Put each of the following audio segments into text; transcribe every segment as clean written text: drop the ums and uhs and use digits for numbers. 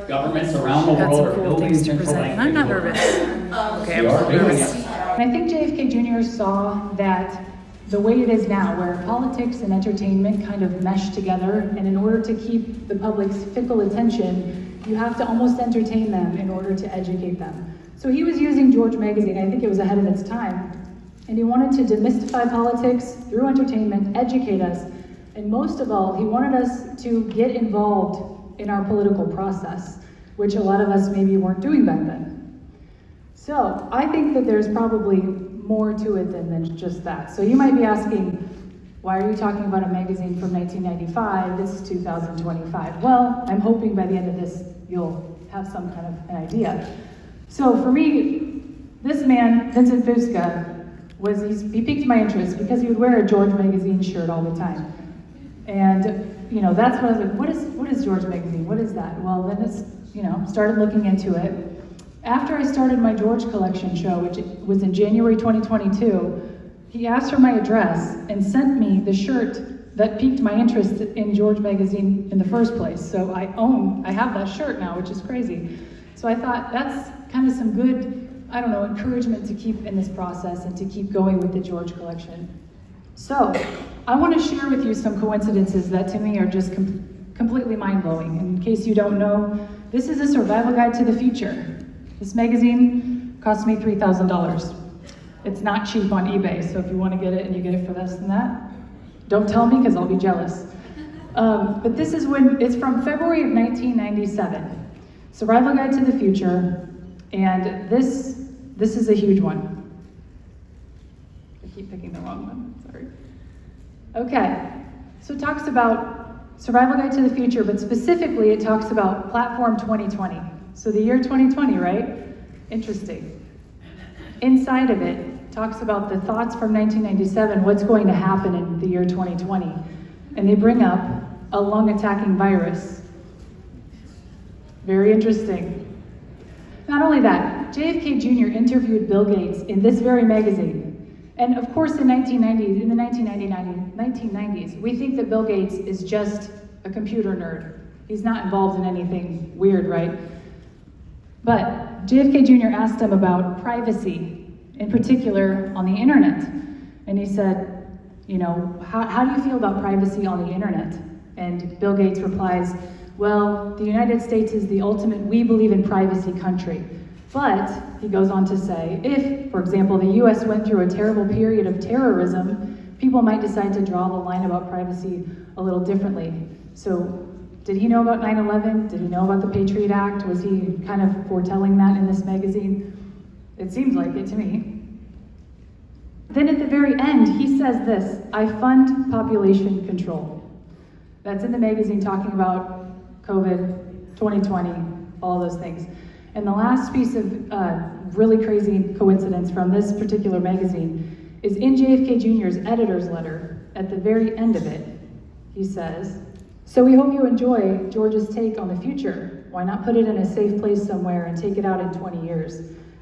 governments around the Got world some are cool building things to central present. I'm not nervous. Okay, We I'm are not doing nervous. it. And I think JFK Jr. saw that the way it is now, where politics and entertainment kind of mesh together, and in order to keep the public's fickle attention, you have to almost entertain them in order to educate them. So he was using George magazine, I think it was ahead of its time, and he wanted to demystify politics through entertainment, educate us, and most of all, he wanted us to get involved in our political process, which a lot of us maybe weren't doing back then. So I think that there's probably more to it than just that. So you might be asking, why are you talking about a magazine from 1995? This is 2025. Well, I'm hoping by the end of this, you'll have some kind of an idea. So for me, this man, Vincent Fusca, he piqued my interest because he would wear a George magazine shirt all the time. And that's when I was like, what is George magazine? What is that? Well, then started looking into it. After I started my George collection show, which was in January 2022, he asked for my address and sent me the shirt that piqued my interest in George magazine in the first place. So I have that shirt now, which is crazy. So I thought that's kind of some good, encouragement to keep in this process and to keep going with the George collection. So I want to share with you some coincidences that to me are just completely mind-blowing. In case you don't know, this is a survival guide to the future. This magazine cost me $3,000. It's not cheap on eBay, so if you want to get it and you get it for less than that, don't tell me because I'll be jealous. But this is it's from February of 1997. Survival Guide to the Future, and this is a huge one. I keep picking the wrong one, sorry. Okay, so it talks about Survival Guide to the Future, but specifically it talks about Platform 2020. So the year 2020, right? Interesting. Inside of it talks about the thoughts from 1997, what's going to happen in the year 2020. And they bring up a lung-attacking virus. Very interesting. Not only that, JFK Jr. interviewed Bill Gates in this very magazine. And of course, in the 1990s, we think that Bill Gates is just a computer nerd. He's not involved in anything weird, right? But JFK Jr. asked him about privacy, in particular on the internet. And he said, how do you feel about privacy on the internet? And Bill Gates replies, well, the United States is the ultimate we believe in privacy country. But, he goes on to say, if, for example, the US went through a terrible period of terrorism, people might decide to draw the line about privacy a little differently. So, did he know about 9/11? Did he know about the Patriot Act? Was he kind of foretelling that in this magazine? It seems like it to me. Then at the very end, he says this, I fund population control. That's in the magazine talking about COVID, 2020, all those things. And the last piece of really crazy coincidence from this particular magazine is in JFK Jr.'s editor's letter. At the very end of it, he says, so we hope you enjoy George's take on the future. Why not put it in a safe place somewhere and take it out in 20 years?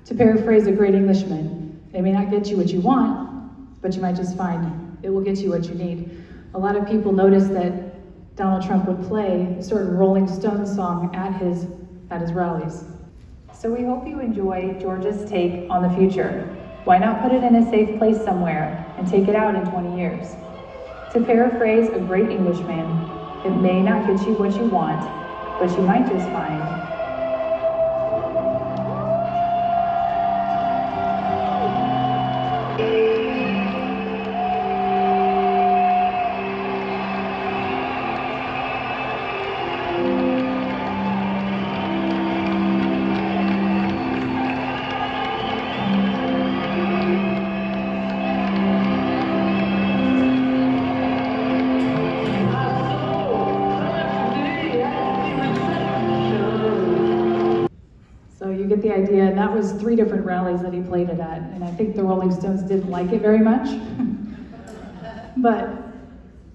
To paraphrase a great Englishman, it may not get you what you want, but you might just find it will get you what you need. A lot of people noticed that Donald Trump would play a certain Rolling Stones song at his rallies. So we hope you enjoy George's take on the future. Why not put it in a safe place somewhere and take it out in 20 years? To paraphrase a great Englishman, it may not get you what you want, but you might just find get the idea, and that was 3 different rallies that he played it at, and I think the Rolling Stones didn't like it very much. But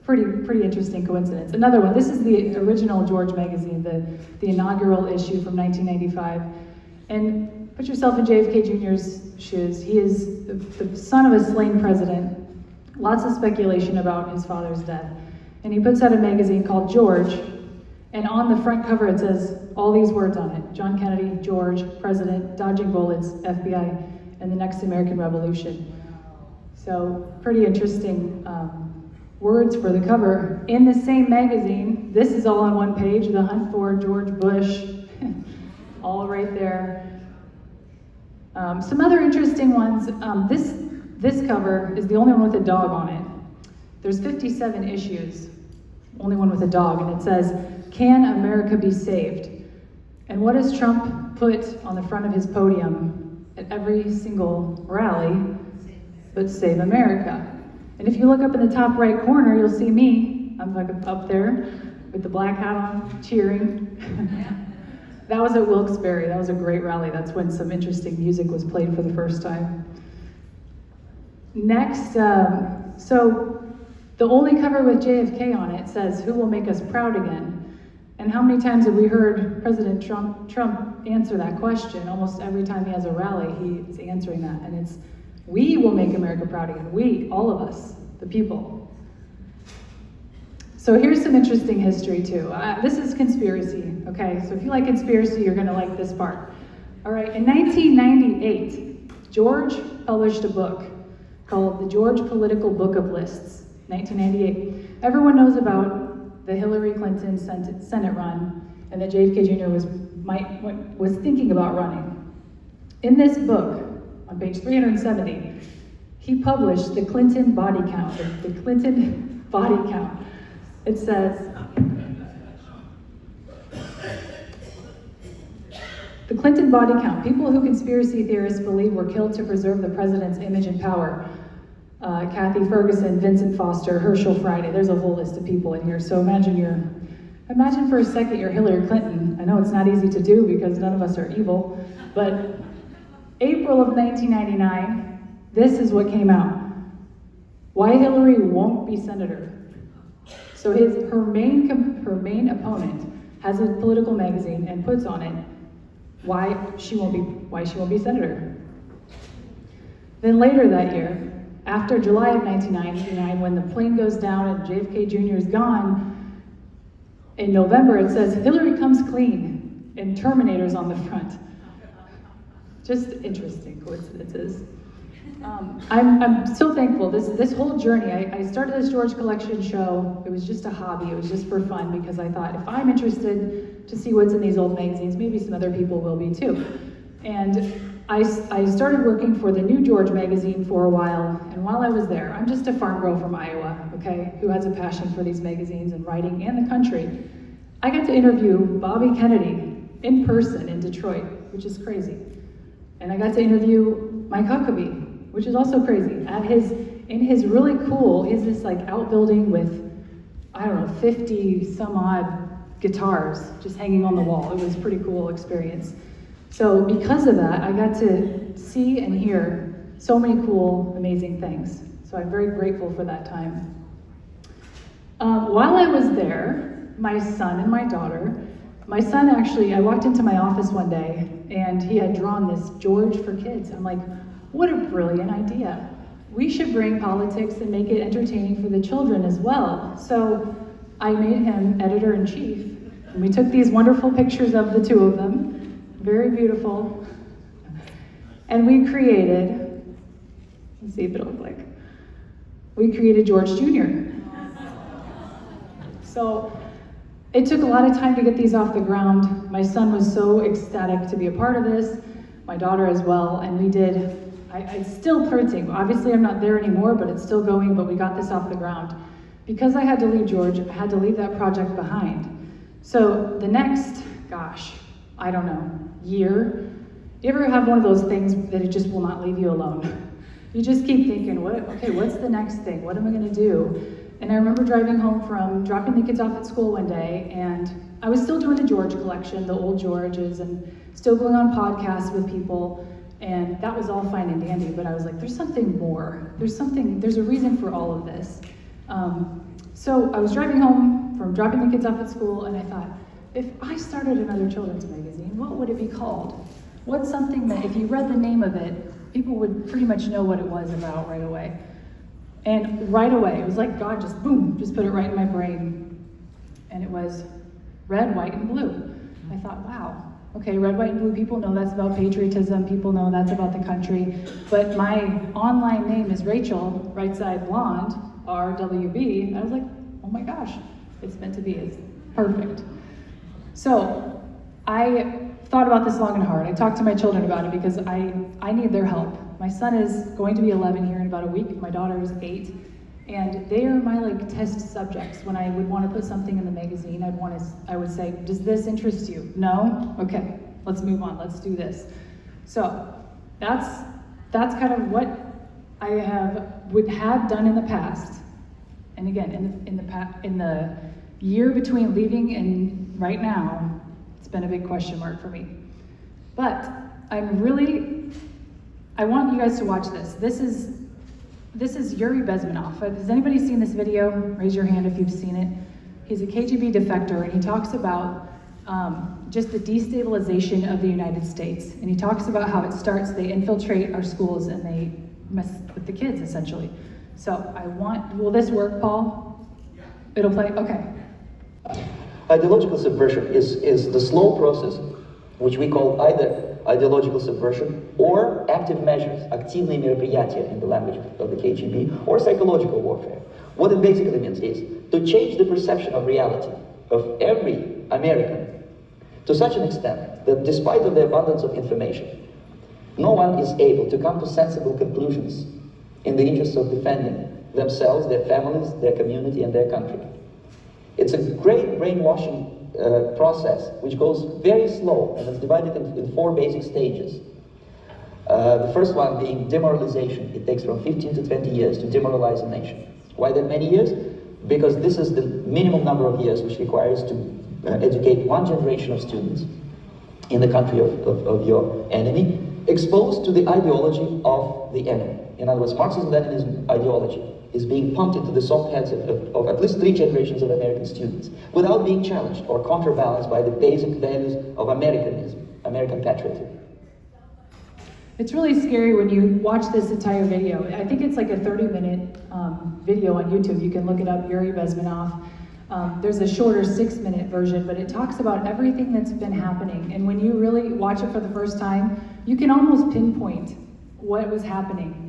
pretty interesting coincidence. Another one, this is the original George magazine, the inaugural issue from 1995. And put yourself in JFK Jr.'s shoes. He is the son of a slain president. Lots of speculation about his father's death. And he puts out a magazine called George, and on the front cover it says, all these words on it: John Kennedy, George, President, dodging bullets, FBI, and the next American Revolution. So pretty interesting words for the cover. In the same magazine, this is all on one page, The Hunt for George Bush, all right there. Some other interesting ones. This cover is the only one with a dog on it. There's 57 issues, only one with a dog, and it says, "Can America be saved?" And what does Trump put on the front of his podium at every single rally but "Save America"? And if you look up in the top right corner, you'll see me. I'm like up there with the black hat on, cheering. That was at Wilkes-Barre. That was a great rally. That's when some interesting music was played for the first time. Next, so the only cover with JFK on it says, "Who will make us proud again?" And how many times have we heard President Trump answer that question? Almost every time he has a rally, he is answering that. And it's, "We will make America proud again." We, all of us, the people. So here's some interesting history too. This is conspiracy, okay? So if you like conspiracy, you're gonna like this part. All right, in 1998, George published a book called The George Political Book of Lists, 1998. Everyone knows about the Hillary Clinton Senate run and that JFK Jr. was thinking about running. In this book, on page 370, he published the Clinton body count, the Clinton body count. It says, the Clinton body count, people who conspiracy theorists believe were killed to preserve the president's image and power. Kathy Ferguson, Vincent Foster, Herschel Friday. There's a whole list of people in here. So imagine for a second you're Hillary Clinton. I know it's not easy to do because none of us are evil, but April of 1999, this is what came out. Why Hillary won't be senator. So her main opponent has a political magazine and puts on it why she won't be senator. Then later that year, after July of 1999, when the plane goes down and JFK Jr. is gone, in November it says Hillary comes clean and Terminator's on the front. Just interesting coincidences. I'm so thankful. This whole journey, I started this George Collection show. It was just a hobby. It was just for fun because I thought if I'm interested to see what's in these old magazines, maybe some other people will be too. And I started working for the New George magazine for a while, and while I was there, I'm just a farm girl from Iowa, okay, who has a passion for these magazines and writing and the country. I got to interview Bobby Kennedy in person in Detroit, which is crazy. And I got to interview Mike Huckabee, which is also crazy. In his really cool, he has this like outbuilding with, 50 some odd guitars just hanging on the wall. It was a pretty cool experience. So because of that, I got to see and hear so many cool, amazing things. So I'm very grateful for that time. While I was there, my son and my son actually, I walked into my office one day and he had drawn this George for Kids. I'm like, what a brilliant idea. We should bring politics and make it entertaining for the children as well. So I made him editor-in-chief. And we took these wonderful pictures of the two of them, very beautiful. And we created, let's see if it'll click. We created George Jr. So it took a lot of time to get these off the ground. My son was so ecstatic to be a part of this, my daughter as well, and we did. It's still printing. Obviously, I'm not there anymore, but it's still going, but we got this off the ground. Because I had to leave George, I had to leave that project behind. So the next, year, you ever have one of those things that it just will not leave you alone? You just keep thinking, what's the next thing? What am I gonna do? And I remember driving home from dropping the kids off at school one day, and I was still doing the George collection, the old Georges, and still going on podcasts with people. And that was all fine and dandy, but I was like, there's something more. There's a reason for all of this. So I was driving home from dropping the kids off at school, and I thought, if I started another children's magazine, what would it be called? What's something that if you read the name of it, people would pretty much know what it was about right away. And right away, it was like God just put it right in my brain. And it was red, white, and blue. I thought, wow, okay, red, white, and blue, people know that's about patriotism, people know that's about the country, but my online name is Rachel, right side blonde, RWB, and I was like, oh my gosh, it's meant to be, it's perfect. So, I thought about this long and hard. I talked to my children about it because I need their help. My son is going to be 11 here in about a week, my daughter is 8, and they are my test subjects. When I would want to put something in the magazine, I would say, does this interest you? No? Okay, let's move on, let's do this. So, that's kind of what I had done in the past. And again, in the year between leaving and right now, it's been a big question mark for me. But I want you guys to watch this. This is Yuri Bezmenov. Has anybody seen this video? Raise your hand if you've seen it. He's a KGB defector, and he talks about just the destabilization of the United States. And he talks about how it starts, they infiltrate our schools and they mess with the kids, essentially. So will this work, Paul? It'll play? Okay. Ideological subversion is the slow process, which we call either ideological subversion or active measures, активные мероприятия in the language of the KGB, or psychological warfare. What it basically means is to change the perception of reality of every American to such an extent that despite of the abundance of information, no one is able to come to sensible conclusions in the interest of defending themselves, their families, their community, and their country. It's a great brainwashing process which goes very slow, and it's divided in 4 basic stages. The first one being demoralization. It takes from 15 to 20 years to demoralize a nation. Why that many years? Because this is the minimum number of years which requires to educate one generation of students in the country of your enemy, exposed to the ideology of the enemy. In other words, Marxism-Leninism ideology is being pumped into the soft heads of at least 3 generations of American students without being challenged or counterbalanced by the basic values of Americanism, American patriotism. It's really scary when you watch this entire video. I think it's like a 30-minute video on YouTube. You can look it up, Yuri Bezmenov. There's a shorter 6-minute version, but it talks about everything that's been happening. And when you really watch it for the first time, you can almost pinpoint what was happening.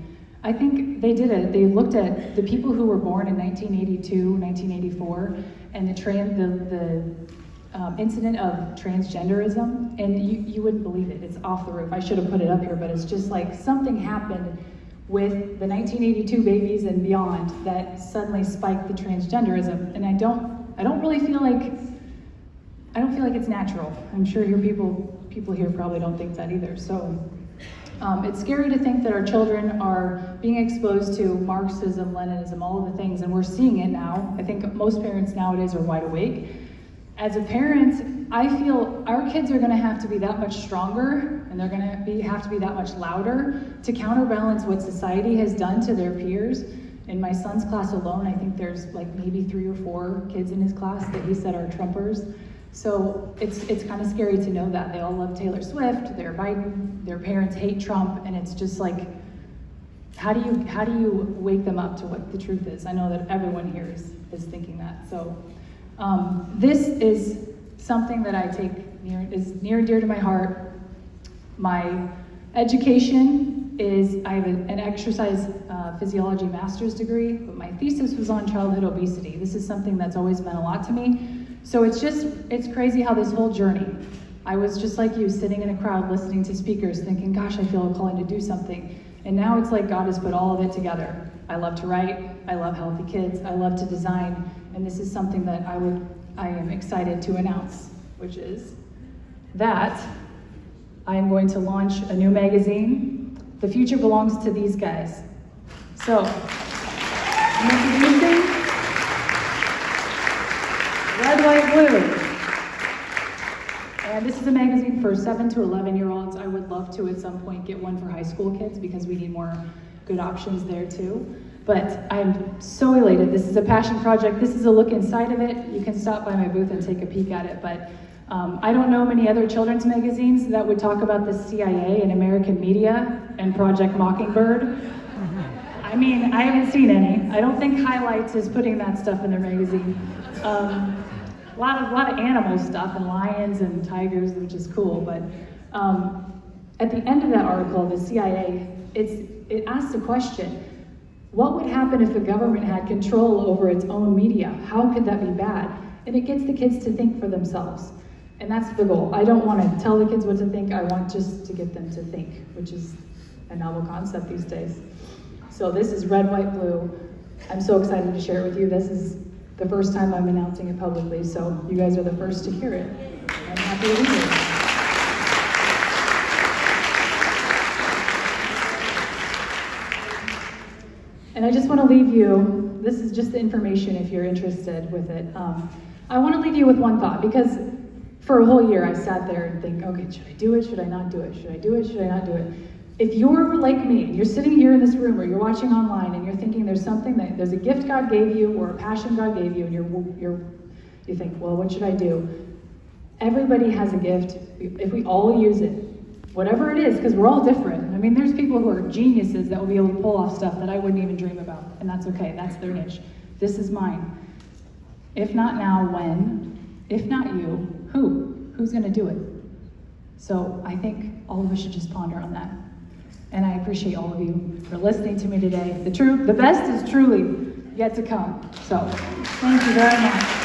I think they did it. They looked at the people who were born in 1982, 1984, and the incident of transgenderism, and you wouldn't believe it. It's off the roof. I should have put it up here, but it's just like something happened with the 1982 babies and beyond that suddenly spiked the transgenderism. And I don't really feel like it's natural. I'm sure your people here probably don't think that either. So it's scary to think that our children are being exposed to Marxism, Leninism, all of the things, and we're seeing it now. I think most parents nowadays are wide awake. As a parent, I feel our kids are gonna have to be that much stronger, and they're gonna have to be that much louder to counterbalance what society has done to their peers. In my son's class alone, I think there's like maybe 3 or 4 kids in his class that he said are Trumpers. So it's kind of scary to know that. They all love Taylor Swift, they're Biden, their parents hate Trump, and it's just like, how do you wake them up to what the truth is? I know that everyone here is thinking that. So this is something that I take is near and dear to my heart. My education is, I have an exercise physiology master's degree, but my thesis was on childhood obesity. This is something that's always meant a lot to me. So it's crazy how this whole journey, I was just like you, sitting in a crowd listening to speakers thinking, gosh, I feel a calling to do something. And now it's like God has put all of it together. I love to write, I love healthy kids, I love to design, and this is something that I am excited to announce, which is that I am going to launch a new magazine. The future belongs to these guys. So, introducing Red, White, Blue. And this is a magazine for 7 to 11-year-olds. I would love to at some point get one for high school kids because we need more good options there too. But I'm so elated. This is a passion project. This is a look inside of it. You can stop by my booth and take a peek at it. But I don't know many other children's magazines that would talk about the CIA and American media and Project Mockingbird. I mean, I haven't seen any. I don't think Highlights is putting that stuff in their magazine. a lot of animal stuff and lions and tigers, which is cool. But at the end of that article, the CIA, it asks a question: what would happen if the government had control over its own media? How could that be bad? And it gets the kids to think for themselves. And that's the goal. I don't want to tell the kids what to think. I want just to get them to think, which is a novel concept these days. So this is Red, White, Blue. I'm so excited to share it with you. This is the first time I'm announcing it publicly, so you guys are the first to hear it. I'm happy to be here. And I just want to leave you, this is just the information if you're interested with it. I want to leave you with one thought, because for a whole year I sat there and think, okay, should I do it? Should I not do it? Should I do it? Should I not do it? If you're like me, and you're sitting here in this room or you're watching online and you're thinking there's a gift God gave you or a passion God gave you, and you think, well, what should I do? Everybody has a gift if we all use it. Whatever it is, because we're all different. I mean, there's people who are geniuses that will be able to pull off stuff that I wouldn't even dream about, and that's okay, that's their niche. This is mine. If not now, when? If not you, who? Who's gonna do it? So I think all of us should just ponder on that. And I appreciate all of you for listening to me today. The best is truly yet to come. So thank you very much.